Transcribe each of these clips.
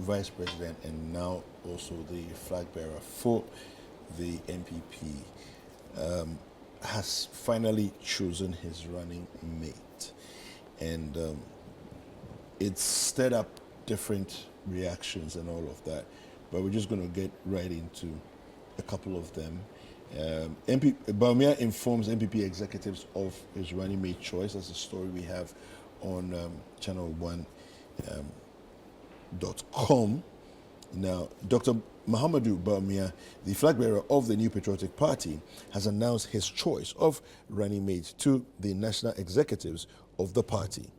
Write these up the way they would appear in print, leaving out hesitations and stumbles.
vice president and now also the flag bearer for the NPP, has finally chosen his running mate. And it's stirred up different reactions and all of that. But we're just going to get right into a couple of them. Bawumia informs NPP executives of his running mate choice. That's a story we have on ChannelOne.com. Now, Dr. Mahamudu Bawumia, the flag bearer of the New Patriotic Party, has announced his choice of running mate to the national executives of the party.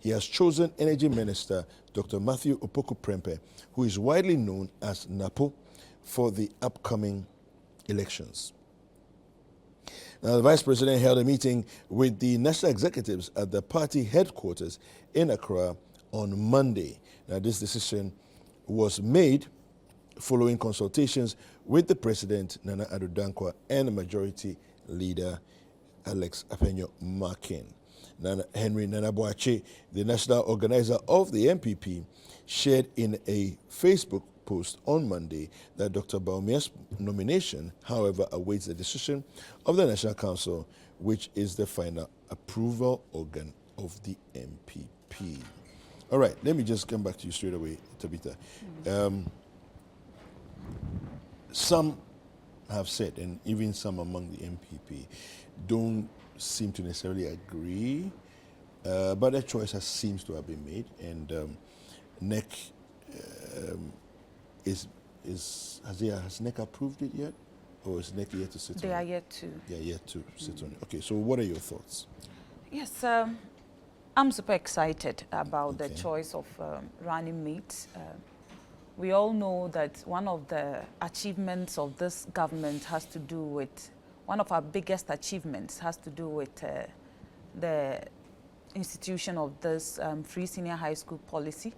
He has chosen Energy Minister Dr. Matthew Opoku-Prempeh, who is widely known as NAPO, for the upcoming elections. Now, the Vice President held a meeting with the national executives at the party headquarters in Accra on Monday. Now, this decision was made following consultations with the President, Nana Addo Dankwa, and the Majority Leader, Alex Apenyo-Markin. Henry Nana Boakye, the national organizer of the NPP, shared in a Facebook post on Monday that Dr. Bawumia's nomination, however, awaits the decision of the National Council, which is the final approval organ of the NPP. All right, let me just come back to you straight away, Tabitha. Some have said, and even some among the NPP, don't seem to necessarily agree, but a choice seems to have been made, and NEC has NEC approved it yet, or is NEC yet to sit on it? They are yet to. They are yet to sit on it. Okay, so what are your thoughts? Yes, I'm super excited about the choice of running mates. We all know that one of the achievements of this government has to do with, one of our biggest achievements has to do with the institution of this free senior high school policy.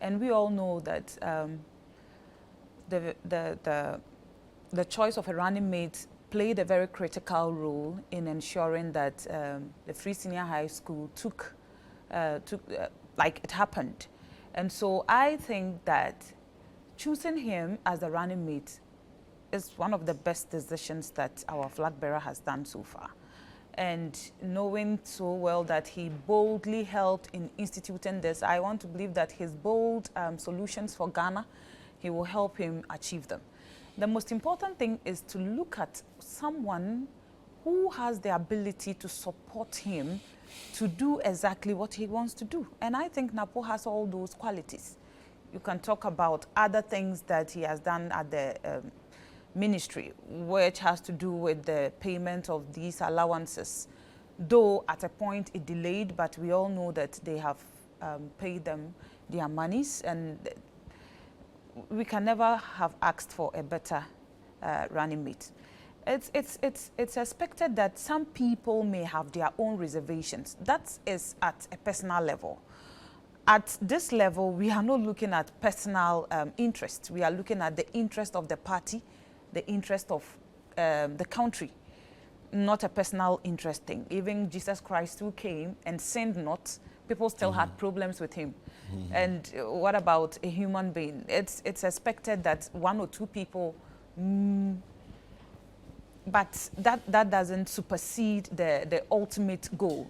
And we all know that the choice of a running mate played a very critical role in ensuring that the free senior high school took like it happened. And so I think that choosing him as a running mate is one of the best decisions that our flag bearer has done so far. And knowing so well that he boldly helped in instituting this, I want to believe that his bold solutions for Ghana, he will help him achieve them. The most important thing is to look at someone who has the ability to support him to do exactly what he wants to do. And I think NAPO has all those qualities. You can talk about other things that he has done at the ministry, which has to do with the payment of these allowances. Though at a point it delayed, but we all know that they have paid them their monies, and we can never have asked for a better running mate. It's expected that some people may have their own reservations. That is at a personal level. At this level, we are not looking at personal interest. We are looking at the interest of the party, the interest of the country, not a personal interest thing. Even Jesus Christ, who came and sinned not, people still had problems with him. And what about a human being? It's expected that one or two people, but that doesn't supersede the ultimate goal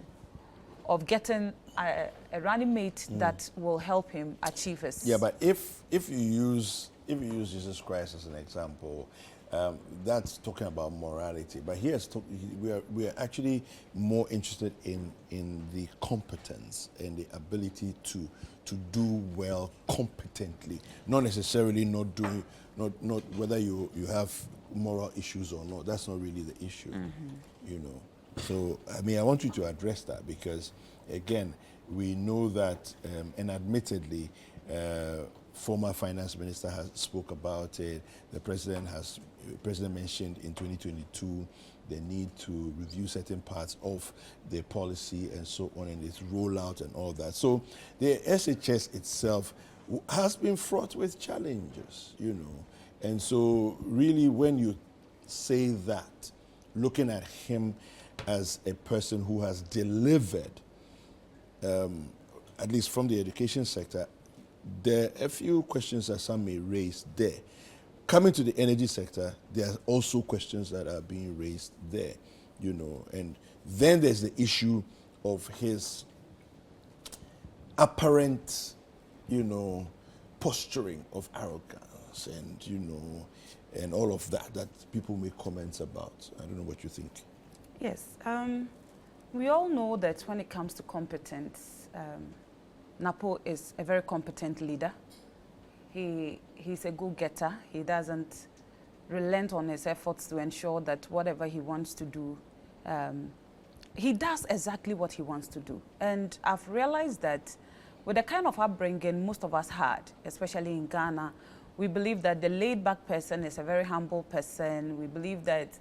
of getting a running mate that will help him achieve his. Yeah, but if you use Jesus Christ as an example, that's talking about morality. But here we are actually more interested in the competence and the ability to do well competently, not necessarily not whether you have moral issues or not. That's not really the issue, you know. So, I mean, I want you to address that because, again, we know that, and admittedly, former finance minister has spoke about it. The president mentioned in 2022 the need to review certain parts of the policy and so on, and its rollout and all that. So, the SHS itself has been fraught with challenges, you know. And so, really, when you say that, looking at him as a person who has delivered, at least from the education sector, there are a few questions that some may raise there. Coming to the energy sector, there are also questions that are being raised there, and then there's the issue of his apparent, posturing of arrogance and all of that people make comments about. I don't know what you think. Yes. We all know that when it comes to competence, NAPO is a very competent leader. He's a go-getter. He doesn't relent on his efforts to ensure that whatever he wants to do, he does exactly what he wants to do. And I've realized that with the kind of upbringing most of us had, especially in Ghana, we believe that the laid-back person is a very humble person. We believe that,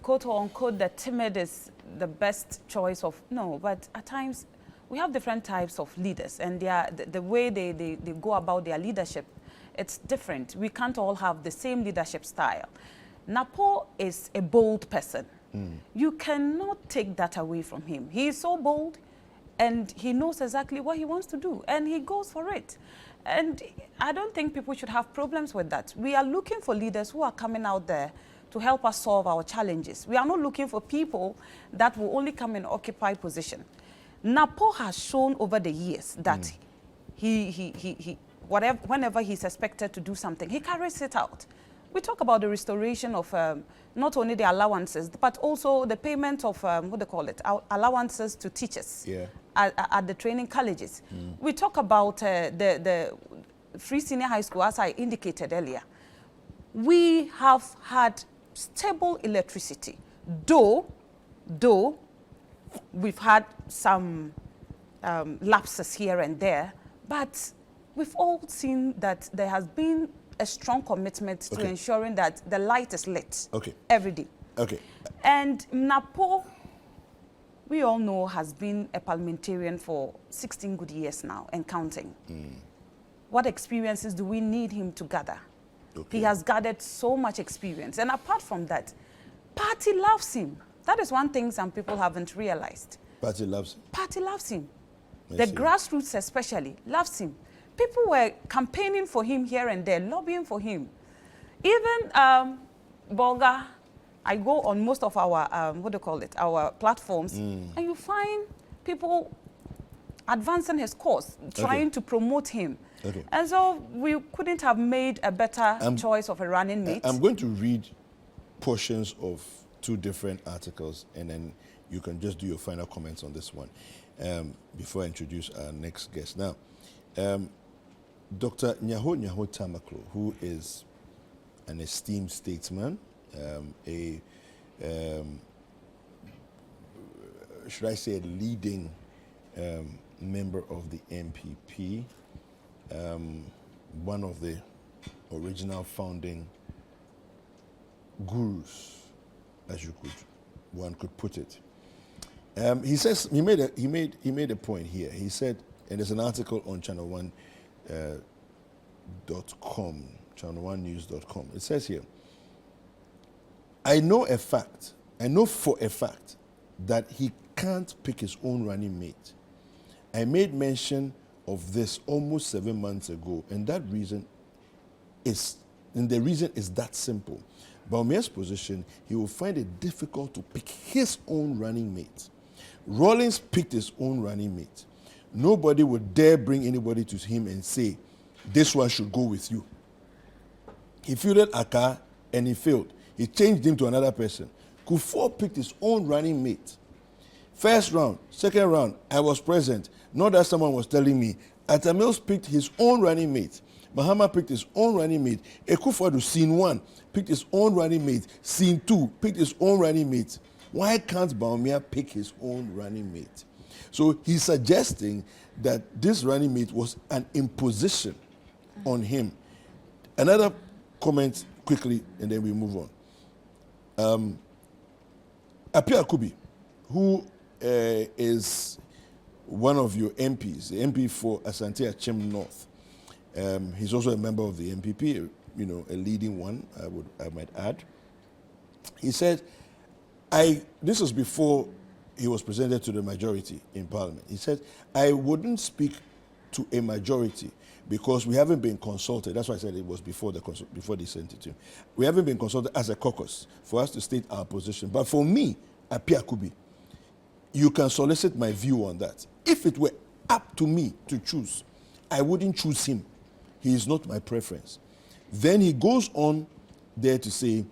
quote or unquote, the timid is the best choice of, no, but at times we have different types of leaders, and the way they go about their leadership, it's different. We can't all have the same leadership style. NAPO is a bold person. You cannot take that away from him. He is so bold, and he knows exactly what he wants to do, and he goes for it. And I don't think people should have problems with that. We are looking for leaders who are coming out there to help us solve our challenges. We are not looking for people that will only come and occupy position. NAPO has shown over the years that whenever he's expected to do something, he carries it out. We talk about the restoration of not only the allowances, but also the payment of, allowances to teachers at the training colleges. We talk about the free senior high school, as I indicated earlier. We have had stable electricity, though we've had some lapses here and there, but we've all seen that there has been a strong commitment to ensuring that the light is lit every day. And NAPO, we all know, has been a parliamentarian for 16 good years now and counting. What experiences do we need him to gather? He has gathered so much experience. And apart from that, party loves him. That is one thing some people haven't realized. Party loves him? Party loves him. The grassroots especially loves him. People were campaigning for him here and there, lobbying for him. Even Bolga, I go on most of our, our platforms, and you find people advancing his cause, trying to promote him. And so we couldn't have made a better choice of a running mate. I'm going to read portions of 2 different articles, and then you can just do your final comments on this one before I introduce our next guest. Now, Dr. Nyaho Tamaklo, who is an esteemed statesman, should I say a leading member of the MPP, one of the original founding gurus, as one could put it. He says he made a point here. He said, and there's an article on ChannelOne.com, ChannelOneNews.com. It says here, I know for a fact that he can't pick his own running mate. I made mention of this almost 7 months ago, and the reason is that simple. Bawumia's position, he will find it difficult to pick his own running mate. Rawlings picked his own running mate. Nobody would dare bring anybody to him and say, this one should go with you. He fielded Aka and he failed. He changed him to another person. Kufuor picked his own running mate. First round, second round, I was present. Not that someone was telling me. Atta Mills picked his own running mate. Mahama picked his own running mate. Ekufuor, scene 1, picked his own running mate. Scene 2, picked his own running mate. Why can't Bawumia pick his own running mate? So he's suggesting that this running mate was an imposition on him. Another comment quickly, and then we move on. Apia Akubi, who is one of your MPs, the MP for Asante Achim North. He's also a member of the MPP, a leading one, I might add. He said, this was before he was presented to the majority in Parliament. He said, I wouldn't speak to a majority, because we haven't been consulted. That's why I said it was before they sent it to. We haven't been consulted as a caucus for us to state our position. But for me, Apia Kubi, you can solicit my view on that. If it were up to me to choose, I wouldn't choose him. He is not my preference. Then he goes on there to say,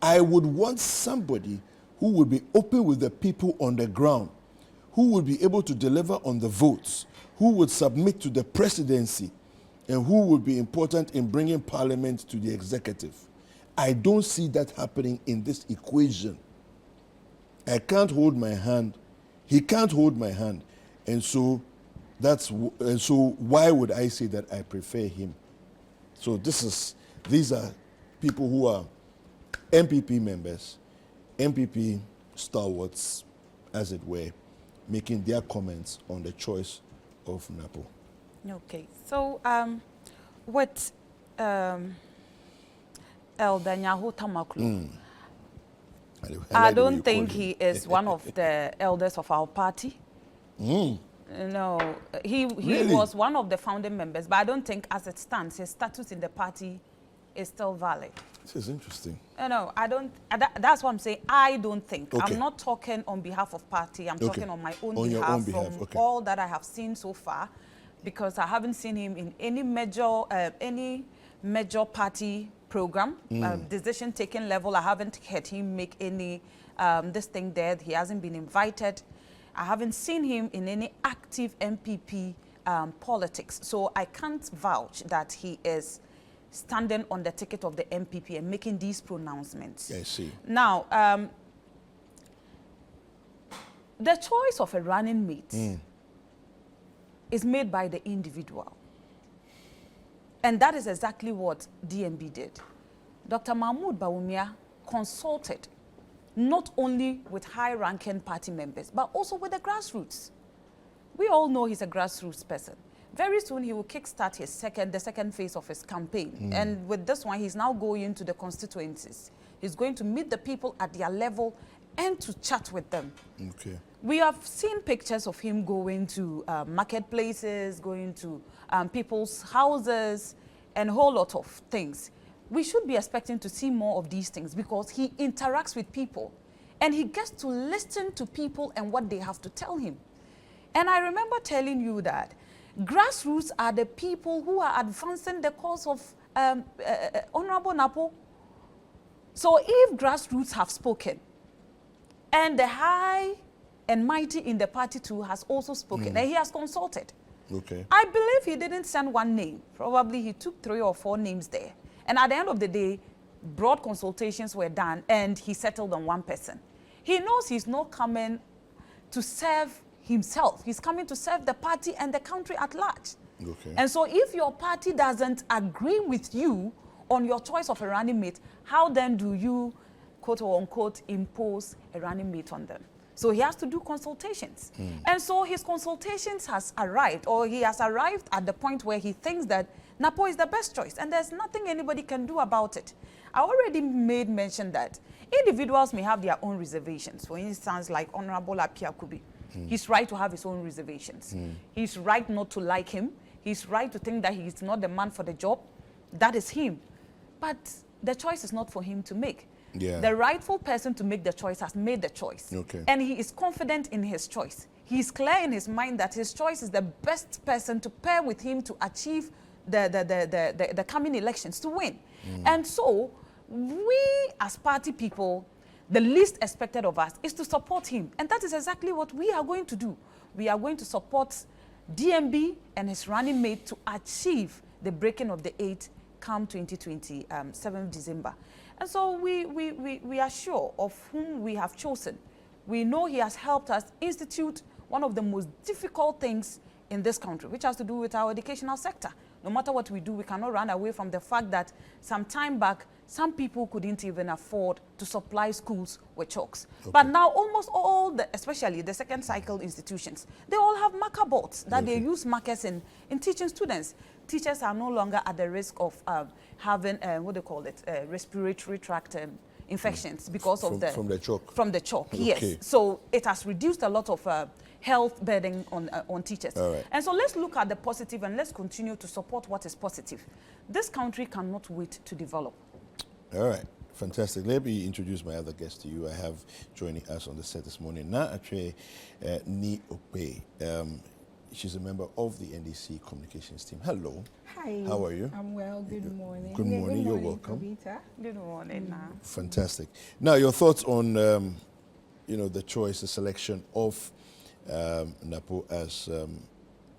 I would want somebody who would be open with the people on the ground, who would be able to deliver on the votes, who would submit to the presidency, and who would be important in bringing parliament to the executive. I don't see that happening in this equation. I can't hold my hand. He can't hold my hand. And so why would I say that I prefer him? So these are people who are MPP members, MPP stalwarts, as it were, making their comments on the choice of NAPO. Okay, so with Elder Nyaho Tamaklu, I don't think he is one of the elders of our party. No, he Really? was one of the founding members, but I don't think as it stands, his status in the party is still valid. This is interesting. No, I don't. That's what I'm saying. I don't think. Okay. I'm not talking on behalf of party. I'm talking on my own On behalf. your own behalf, From okay. all that I have seen so far, because I haven't seen him in any major party program, decision-taking level. I haven't heard him make any this thing there. He hasn't been invited. I haven't seen him in any active MPP politics. So I can't vouch that he is standing on the ticket of the MPP and making these pronouncements. I see. Now, the choice of a running mate is made by the individual. And that is exactly what DMB did. Dr. Mahmoud Bawumia consulted not only with high-ranking party members, but also with the grassroots. We all know he's a grassroots person. Very soon he will kickstart the second phase of his campaign. And with this one, he's now going to the constituencies. He's going to meet the people at their level and to chat with them. Okay. We have seen pictures of him going to marketplaces, going to people's houses, and a whole lot of things. We should be expecting to see more of these things because he interacts with people and he gets to listen to people and what they have to tell him. And I remember telling you that grassroots are the people who are advancing the cause of Honorable NAPO. So if grassroots have spoken, and the high and mighty in the party too has also spoken, and he has consulted. Okay. I believe he didn't send one name. Probably he took 3 or 4 names there. And at the end of the day, broad consultations were done and he settled on one person. He knows he's not coming to serve himself. He's coming to serve the party and the country at large. Okay. And so if your party doesn't agree with you on your choice of a running mate, how then do you, quote unquote, impose a running mate on them? So he has to do consultations. And so his consultations has arrived, or he has arrived at the point where he thinks that NAPO is the best choice, and there's nothing anybody can do about it. I already made mention that individuals may have their own reservations. For instance, like Honorable Apia Kubi. He's right to have his own reservations. He's right not to like him. He's right to think that he's not the man for the job. That is him. But the choice is not for him to make. Yeah. The rightful person to make the choice has made the choice. Okay. And he is confident in his choice. He's clear in his mind that his choice is the best person to pair with him to achieve the coming elections, to win. And so we as party people, the least expected of us is to support him. And that is exactly what we are going to do. We are going to support DMB and his running mate to achieve the breaking of the 8 come 2020, 7th December. And so we are sure of whom we have chosen. We know he has helped us institute one of the most difficult things in this country, which has to do with our educational sector. No matter what we do, we cannot run away from the fact that some time back, some people couldn't even afford to supply schools with chalks. Okay. But now almost all, especially the second cycle institutions, they all have marker boards that they use markers in teaching students. Teachers are no longer at the risk of having, what they call it, respiratory tract infections because of from the chalk. From the chalk, Okay. yes. So it has reduced a lot of health burden on teachers. All right. And so let's look at the positive and let's continue to support what is positive. This country cannot wait to develop. All right. Fantastic. Let me introduce my other guest to you. I have joining us on the set this morning, Naa Atswei Nee-Okpey. She's a member of the NDC communications team. Hello. Hi. How are you? I'm well. Good morning. Good morning. Good You're morning, welcome. Kavita. Good morning, Naa. Fantastic. Now, your thoughts on the choice, the selection of NAPO as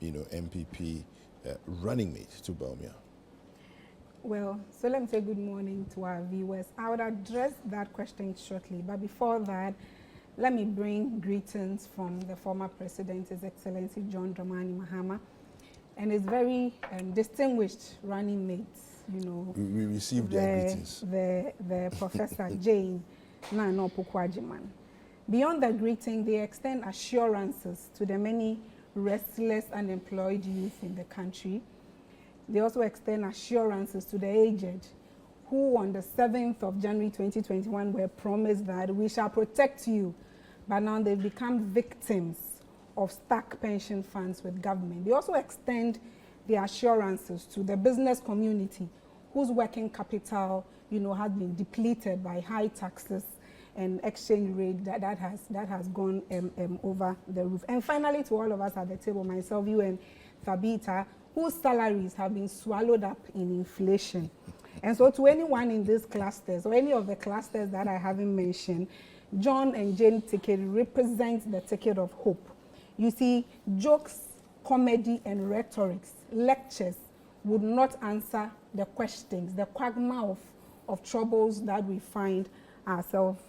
MPP running mate to Bawumia. Well, so let me say good morning to our viewers. I would address that question shortly, but before that, let me bring greetings from the former President, His Excellency John Dramani Mahama, and his very distinguished running mates, We received their greetings. The Professor Jane Naa Atswei. Beyond the greeting, they extend assurances to the many restless unemployed youth in the country. They also extend assurances to the aged who on the 7th of January 2021 were promised that we shall protect you, but now they've become victims of stuck pension funds with government. They also extend the assurances to the business community whose working capital, has been depleted by high taxes and exchange rate that has gone over the roof. And finally, to all of us at the table, myself, you and Thabita, whose salaries have been swallowed up in inflation. And so to anyone in these clusters, or any of the clusters that I haven't mentioned, John and Jane ticket represents the ticket of hope. You see, jokes, comedy, and rhetorics, lectures would not answer the questions, the quagmire of troubles that we find ourselves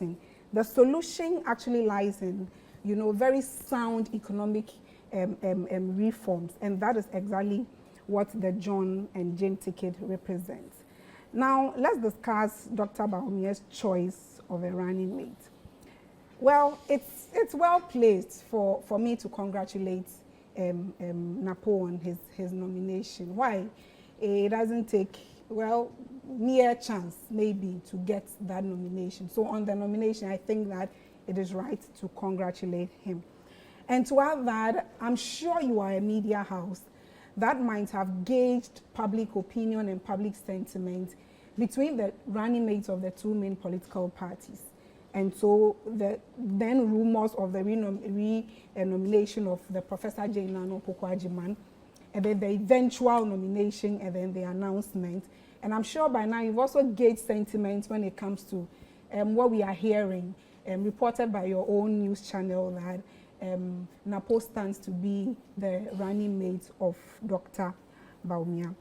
in. The solution actually lies in, very sound economic reforms, and that is exactly what the John and Jane ticket represents. Now, let's discuss Dr. Bawumia's choice of a running mate. Well, it's well placed for me to congratulate NAPO on his nomination. Why? It doesn't take, mere chance maybe to get that nomination. So on the nomination, I think that it is right to congratulate him. And to add that, I'm sure you are a media house that might have gauged public opinion and public sentiment between the running mates of the two main political parties. And so the then rumors of the nomination of the Professor Jane Naa Atswei, and then the eventual nomination, and then the announcement. And I'm sure by now you've also gauged sentiments when it comes to what we are hearing, reported by your own news channel, that NAPO stands to be the running mate of Dr. Bawumia.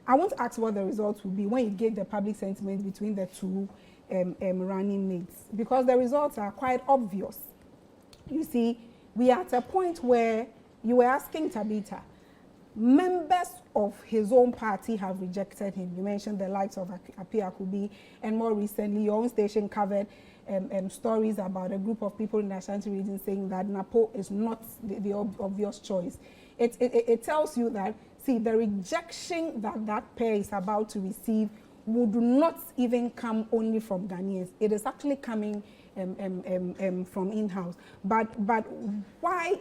I won't ask what the results will be when you get the public sentiment between the two running mates, because the results are quite obvious. You see, we are at a point where you were asking Tabitha, members of his own party have rejected him. You mentioned the likes of Apia Kubi, and more recently your own station covered stories about a group of people in the Ashanti region saying that NAPO is not the obvious choice. It tells you that, see, the rejection that pair is about to receive would not even come only from Ghanaians. It is actually coming from in-house. But why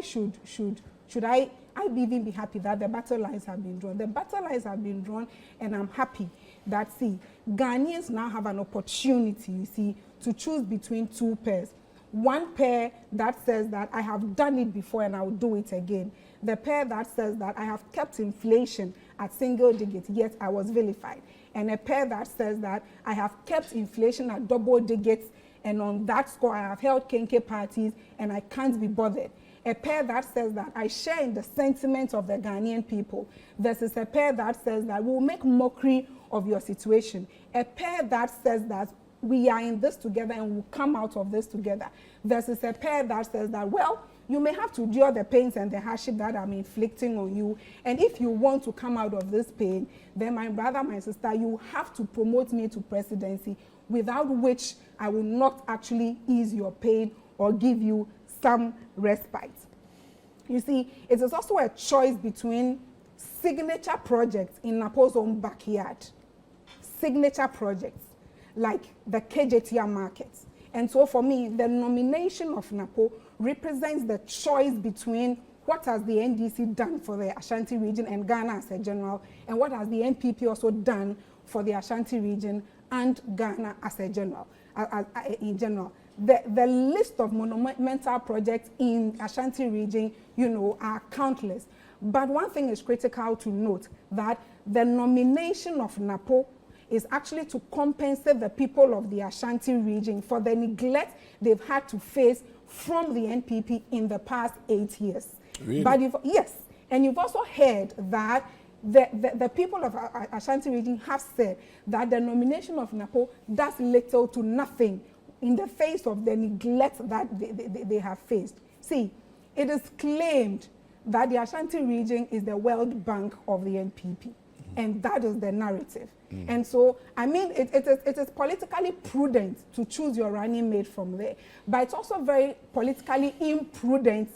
should I even be happy that the battle lines have been drawn? The battle lines have been drawn, and I'm happy that, see, Ghanaians now have an opportunity, you see, to choose between two pairs. One pair that says that I have done it before and I will do it again. The pair that says that I have kept inflation at single digits, yet I was vilified. And a pair that says that I have kept inflation at double digits, and on that score I have held kenke parties and I can't be bothered. A pair that says that I share in the sentiments of the Ghanaian people versus a pair that says that we'll make mockery of your situation. A pair that says that we are in this together and we'll come out of this together versus a pair that says that, well, you may have to endure the pains and the hardship that I'm inflicting on you, and if you want to come out of this pain, then my brother, my sister, you have to promote me to presidency, without which I will not actually ease your pain or give you some respite. You see, it is also a choice between signature projects in NAPO's own backyard. Signature projects. like the KJTR markets. And so for me, the nomination of NAPO represents the choice between what has the NDC done for the Ashanti region and Ghana as a general, and what has the NPP also done for the Ashanti region and Ghana as a general, in general. The list of monumental projects in Ashanti region, you know, are countless. But one thing is critical to note, that the nomination of NAPO is actually to compensate the people of the Ashanti region for the neglect they've had to face from the NPP in the past 8 years. Really? But yes, and you've also heard that the people of Ashanti region have said that the nomination of NAPO does little to nothing in the face of the neglect that they have faced. See, it is claimed that the Ashanti region is the World Bank of the NPP, and that is the narrative. And so, I mean, it is politically prudent to choose your running mate from there, but it's also very politically imprudent,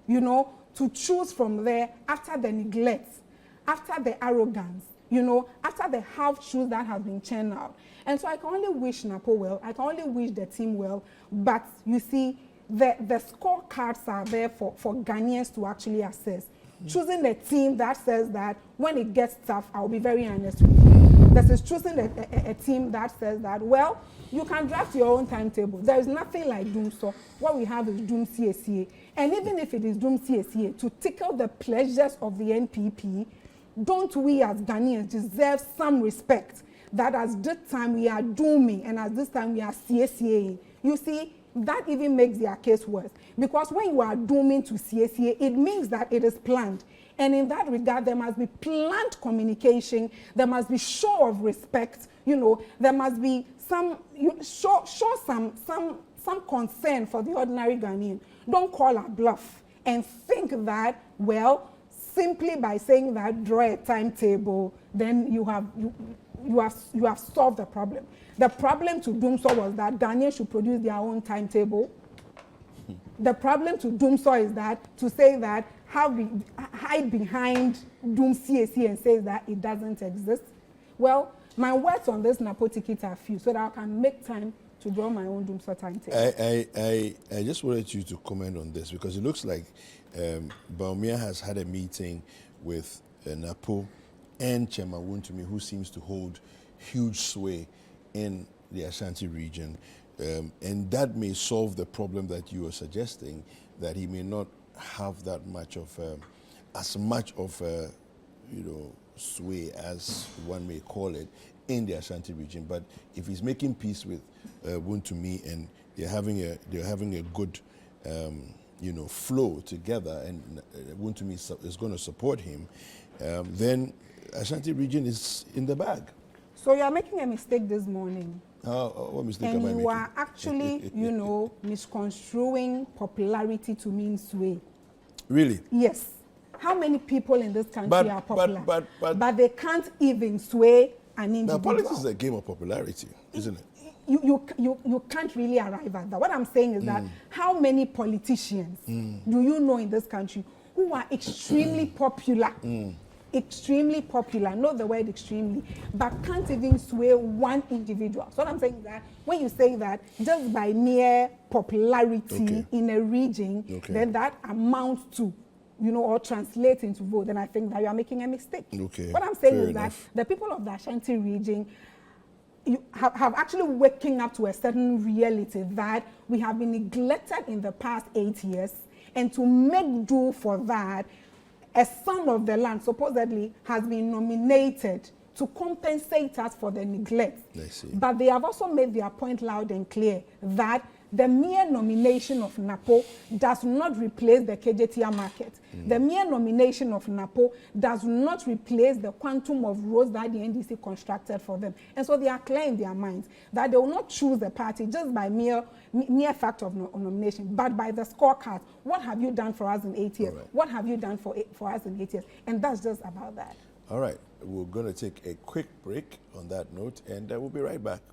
you know, to choose from there after the neglect, after the arrogance, you know, after the half-truth that has been churned out. And so I can only wish NAPO well, I can only wish the team well, but you see, the scorecards are there for Ghanaians to actually assess. Choosing a team that says that when it gets tough, I'll be very honest with you. This is choosing a team that says that, well, you can draft your own timetable. There is nothing like Doom. So what we have is Doom CACA. And even if it is Doom CACA, to tickle the pleasures of the NPP, don't we as Ghanaians deserve some respect that as this time we are dooming and as this time we are CACA? You see, that even makes their case worse. Because when you are dooming to CACA, it means that it is planned. And in that regard, there must be planned communication, there must be show of respect, you know, there must be some, show some concern for the ordinary Ghanaian. Don't call a bluff and think that, well, simply by saying that, draw a timetable, then you have solved the problem. The problem to Doomso was that Ghanaians should produce their own timetable. The problem to Doomso is that to say that hide behind Doom CAC and say that it doesn't exist. Well, my words on this NAPO ticket are few, so that I can make time to draw my own Doomso timetable. I just wanted you to comment on this, because it looks like Bawumia has had a meeting with NAPO and Chairman Wontumi, who seems to hold huge sway in the Ashanti region, and that may solve the problem that you are suggesting, that he may not have that much of as much of you know, sway, as one may call it, in the Ashanti region. But if he's making peace with Wontumi and they're having a good you know, flow together, and Wontumi is going to support him, then Ashanti region is in the bag. So you are making a mistake this morning. What mistake and am I making? You are actually, you know, misconstruing popularity to mean sway. Really? Yes. How many people in this country are popular? But they can't even sway an individual. Now, politics is a game of popularity, isn't it? You can't really arrive at that. What I'm saying is that how many politicians do you know in this country who are extremely popular? Extremely popular, not the word extremely, but can't even sway one individual. So what I'm saying is that when you say that just by mere popularity in a region, then that amounts to, you know, or translates into vote, then I think that you are making a mistake. What I'm saying is that the people of the Ashanti region have actually waking up to a certain reality that we have been neglected in the past 8 years, and to make do for that, a son of the land supposedly has been nominated to compensate us for the neglect. But they have also made their point loud and clear that the mere nomination of NAPO does not replace the KJTR market. The mere nomination of NAPO does not replace the quantum of roads that the NDC constructed for them. And so they are clear in their minds that they will not choose the party just by mere fact of nomination, but by the scorecard. What have you done for us in 8 years? What have you done for us in 8 years? And that's just about that. All right. We're going to take a quick break on that note, and we'll be right back.